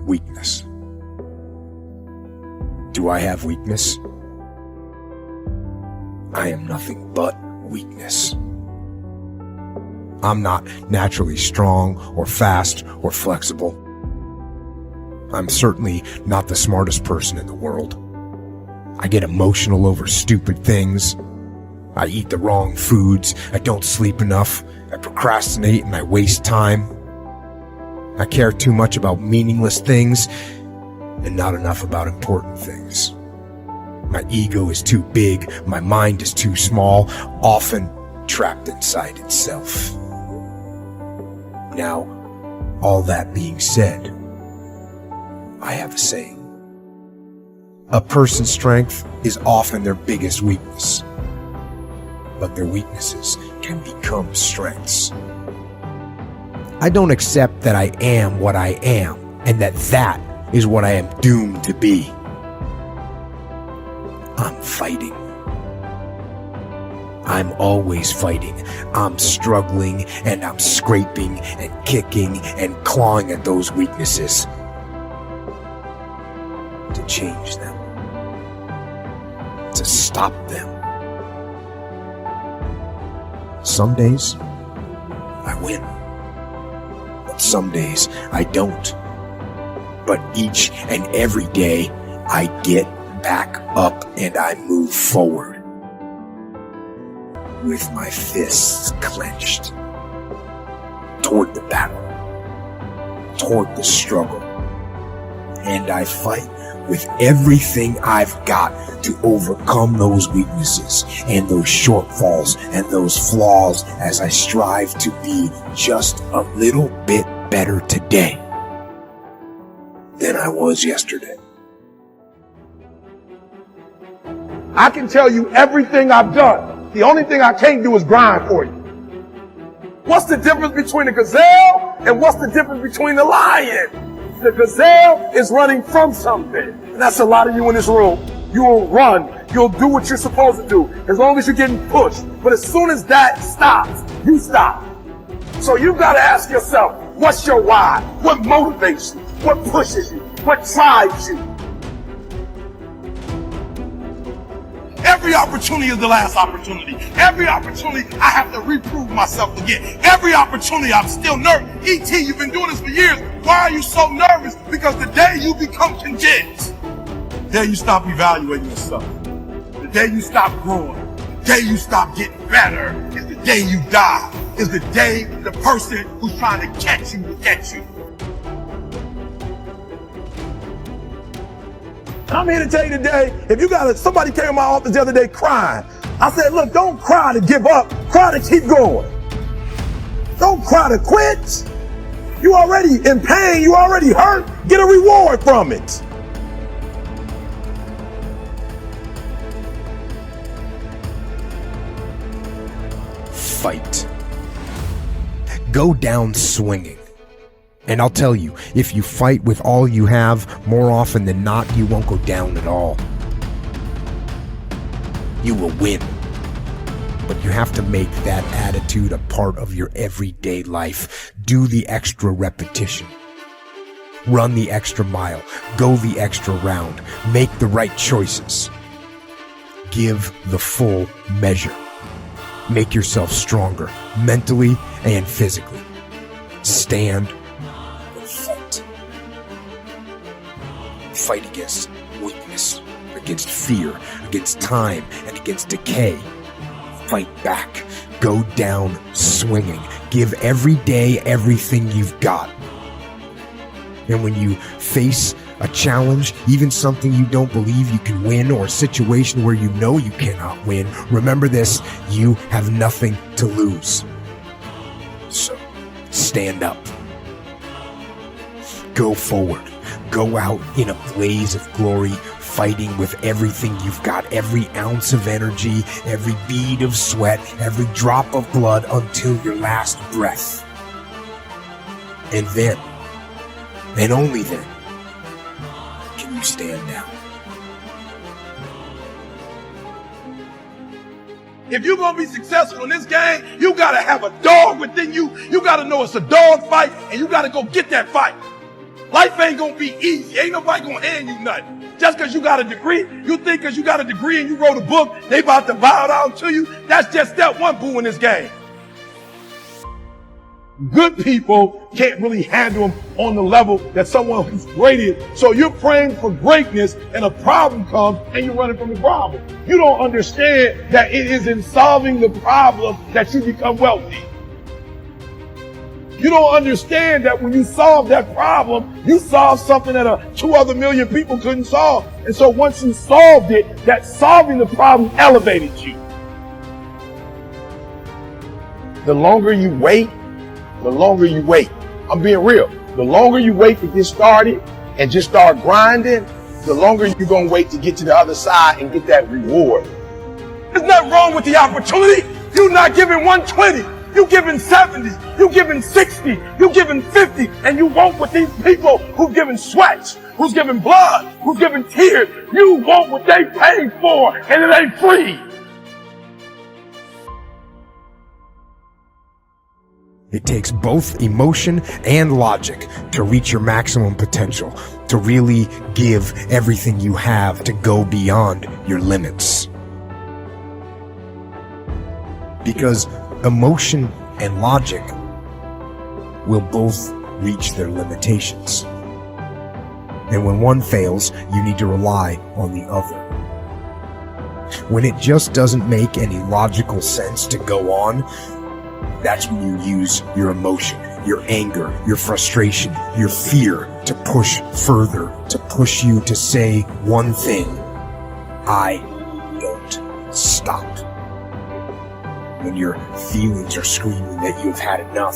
weakness. Do I have weakness? I am nothing but weakness. I'm not naturally strong or fast or flexible. I'm certainly not the smartest person in the world. I get emotional over stupid things. I eat the wrong foods. I don't sleep enough. I procrastinate and I waste time. I care too much about meaningless things and not enough about important things. My ego is too big. My mind is too small, often trapped inside itself. Now, all that being said, I have a saying. A person's strength is often their biggest weakness, but their weaknesses can become strengths. I don't accept that I am what I am, and that is what I am doomed to be. I'm fighting. I'm always fighting. I'm struggling and I'm scraping and kicking and clawing at those weaknesses to change them, to stop them. Some days I win, but some days I don't. But each and every day I get back up and I move forward with my fists clenched toward the battle, toward the struggle. And I fight with everything I've got to overcome those weaknesses and those shortfalls and those flaws as I strive to be just a little bit better today than I was yesterday. I can tell you everything I've done. The only thing I can't do is grind for you. What's the difference between a gazelle and what's the difference between the lion? The gazelle is running from something. And that's a lot of you in this room. You will run. You'll do what you're supposed to do as long as you're getting pushed. But as soon as that stops, you stop. So you've got to ask yourself, what's your why? What motivates you? What pushes you? What drives you? Every opportunity is the last opportunity. Every opportunity, I have to reprove myself again. Every opportunity, I'm still nervous. E.T., you've been doing this for years. Why are you so nervous? Because the day you become convinced, the day you stop evaluating yourself, the day you stop growing, the day you stop getting better, is the day you die. Is the day the person who's trying to catch you will catch you. I'm here to tell you today, if you got somebody came in my office the other day crying. I said, look, don't cry to give up, cry to keep going. Don't cry to quit. You already in pain, you already hurt, get a reward from it. Fight. Go down swinging. And I'll tell you, if you fight with all you have, more often than not, you won't go down at all. You will win. But you have to make that attitude a part of your everyday life. Do the extra repetition. Run the extra mile. Go the extra round. Make the right choices. Give the full measure. Make yourself stronger, mentally and physically. Stand. Fight against weakness, against fear, against time, and against decay. Fight back. Go down swinging. Give every day everything you've got. And when you face a challenge, even something you don't believe you can win, or a situation where you know you cannot win, remember this: you have nothing to lose. So, stand up. Go forward. Go out in a blaze of glory, fighting with everything you've got, every ounce of energy, every bead of sweat, every drop of blood, until your last breath. And then, and only then, can you stand down. If you're going to be successful in this game, you got to have a dog within you. You got to know it's a dog fight, and you got to go get that fight. Life ain't gonna be easy. Ain't nobody gonna hand you nothing. Just because you got a degree, you think because you got a degree and you wrote a book, they about to bow down to you. That's just step one, boo, in this game. Good people can't really handle them on the level that someone who's great is. So you're praying for greatness and a problem comes and you're running from the problem. You don't understand that it is in solving the problem that you become wealthy. You don't understand that when you solve that problem, you solve something that 2 other million people couldn't solve. And so once you solved it, that solving the problem elevated you. The longer you wait, I'm being real. The longer you wait to get started and just start grinding, the longer you're going to wait to get to the other side and get that reward. There's nothing wrong with the opportunity. You're not giving 120. You're giving 70. You're giving 60. You're giving 50. And you want what these people who've given sweat, who's given blood, who's given tears, you want what they paid for, and it ain't free. It takes both emotion and logic to reach your maximum potential, to really give everything you have, to go beyond your limits. Because emotion and logic will both reach their limitations. And when one fails, you need to rely on the other. When it just doesn't make any logical sense to go on, that's when you use your emotion, your anger, your frustration, your fear to push further, to push you to say one thing: I don't stop. When your feelings are screaming that you've had enough,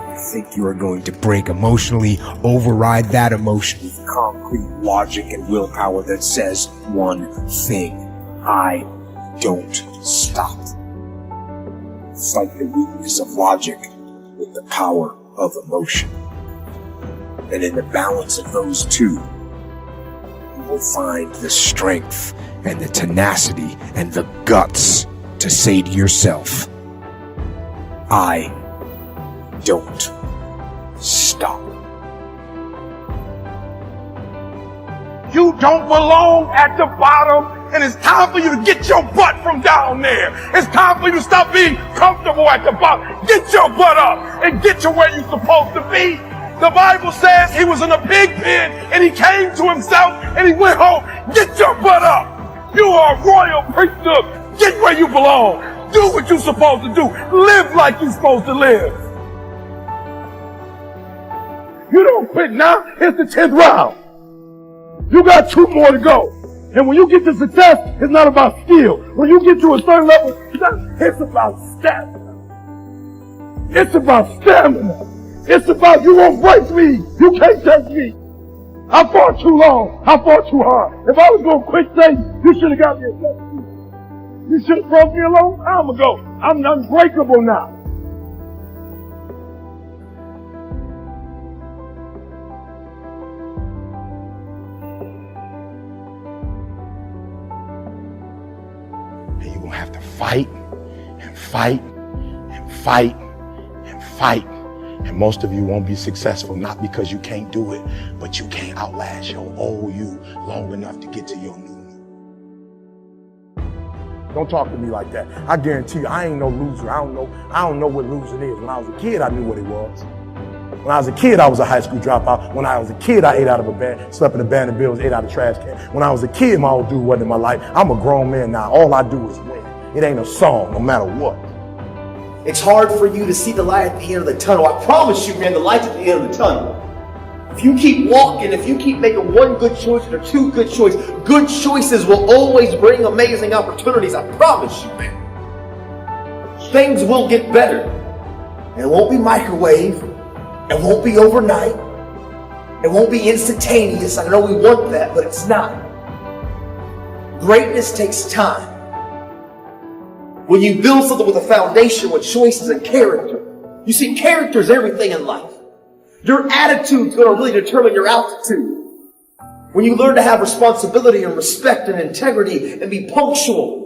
you think you are going to break emotionally, override that emotion with concrete logic and willpower that says one thing: I don't stop. Fight the weakness of logic with the power of emotion. And in the balance of those two, you will find the strength and the tenacity and the guts to say to yourself, I don't stop. You don't belong at the bottom, and it's time for you to get your butt from down there. It's time for you to stop being comfortable at the bottom. Get your butt up and get to where you're supposed to be. The Bible says he was in a pig pen and he came to himself and he went home. Get your butt up. You are a royal priesthood. Get where you belong. Do what you're supposed to do. Live like you're supposed to live. You don't quit now. It's the 10th round. You got 2 more to go. And when you get to success, it's not about skill. When you get to a certain level, it's about stamina. It's about stamina. It's about, you won't break me. You can't take me. I fought too long. I fought too hard. If I was going to quit Satan, you should have got me a second. You should have broke me a long time ago. I'm unbreakable now. And you're going to have to fight and fight and fight and fight. And most of you won't be successful, not because you can't do it, but you can't outlast your old you long enough to get to your new you. Don't talk to me like that. I guarantee you, I ain't no loser. I don't know what losing is. When I was a kid, I knew what it was. When I was a kid, I was a high school dropout. When I was a kid, I ate out of a bed, slept in abandoned buildings, ate out of trash can. When I was a kid, my old dude wasn't in my life. I'm a grown man now. All I do is win. It ain't a song, no matter what. It's hard for you to see the light at the end of the tunnel. I promise you, man, the light's at the end of the tunnel. If you keep walking, if you keep making one good choice or 2 good choices, good choices will always bring amazing opportunities. I promise you, man. Things will get better. And it won't be microwave. It won't be overnight. It won't be instantaneous. I know we want that, but it's not. Greatness takes time. When you build something with a foundation with choices and character, you see, character is everything in life. Your attitude is going to really determine your altitude. When you learn to have responsibility and respect and integrity and be punctual,